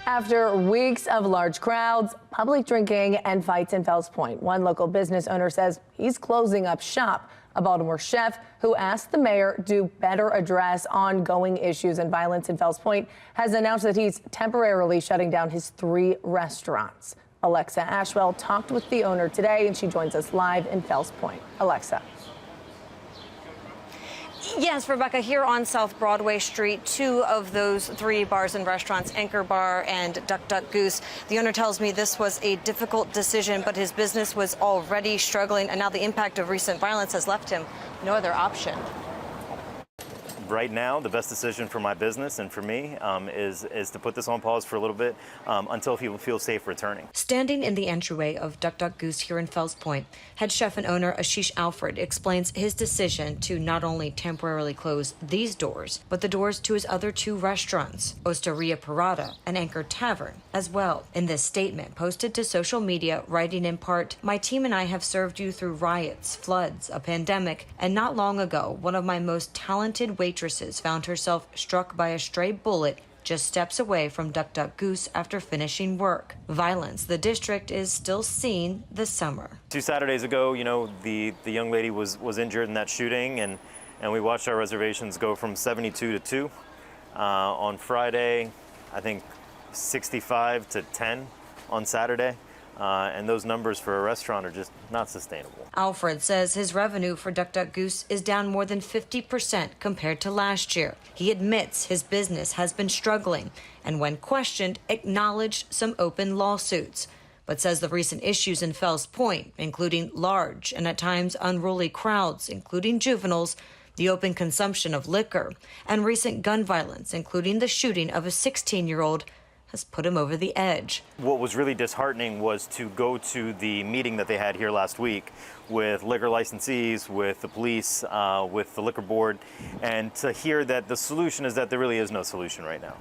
After weeks of large crowds, public drinking, and fights in Fells Point, one local business owner says he's closing up shop. A Baltimore chef who asked the mayor to better address ongoing issues and violence in Fells Point has announced that he's temporarily shutting down his 3 restaurants. Alexa Ashwell talked with the owner today, and she joins us live in Fells Point. Alexa. Yes, Rebecca, here on South Broadway Street, 2 of those 3 bars and restaurants, Anchor Bar and Duck Duck Goose. The owner tells me this was a difficult decision, but his business was already struggling, and now the impact of recent violence has left him no other option. Right now, the best decision for my business and for me is to put this on pause for a little bit until people feel safe returning. Standing in the entryway of Duck Duck Goose here in Fells Point, head chef and owner Ashish Alfred explains his decision to not only temporarily close these doors, but the doors to his other 2 restaurants, Osteria Parada and Anchor Tavern, as well. In this statement posted to social media, writing in part, "My team and I have served you through riots, floods, a pandemic, and not long ago, one of my most talented waitresses found herself struck by a stray bullet just steps away from Duck Duck Goose after finishing work. Violence the district is still seeing this summer." 2 Saturdays ago, the young lady was injured in that shooting, and we watched our reservations go from 72 to 2. On Friday, I think 65 to 10 on Saturday. And those numbers for a restaurant are just not sustainable. Alfred says his revenue for Duck Duck Goose is down more than 50% compared to last year. He admits his business has been struggling and, when questioned, acknowledged some open lawsuits, but says the recent issues in Fells Point, including large and at times unruly crowds, including juveniles, the open consumption of liquor, and recent gun violence, including the shooting of a 16-year-old, has put him over the edge. What was really disheartening was to go to the meeting that they had here last week with liquor licensees, with the police, with the liquor board, and to hear that the solution is that there really is no solution right now.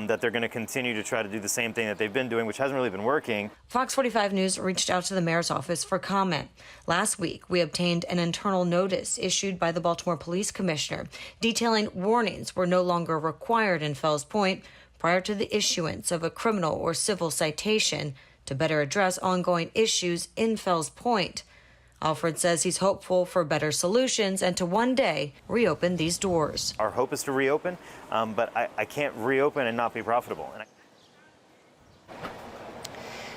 That they're going to continue to try to do the same thing that they've been doing, which hasn't really been working. Fox 45 News reached out to the mayor's office for comment. Last week, we obtained an internal notice issued by the Baltimore police commissioner detailing warnings were no longer required in Fells Point prior to the issuance of a criminal or civil citation to better address ongoing issues in Fells Point. Alfred says he's hopeful for better solutions and to one day reopen these doors. Our hope is to reopen, but I can't reopen and not be profitable.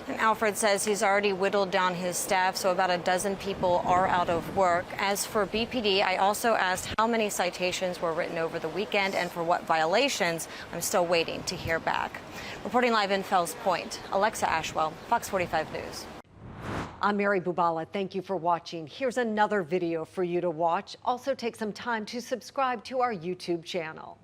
And Alfred says he's already whittled down his staff, so about a dozen people are out of work. As for BPD, I also asked how many citations were written over the weekend and for what violations. I'm still waiting to hear back. Reporting live in Fells Point, Alexa Ashwell, Fox 45 News. I'm Mary Bubala. Thank you for watching. Here's another video for you to watch. Also take some time to subscribe to our YouTube channel.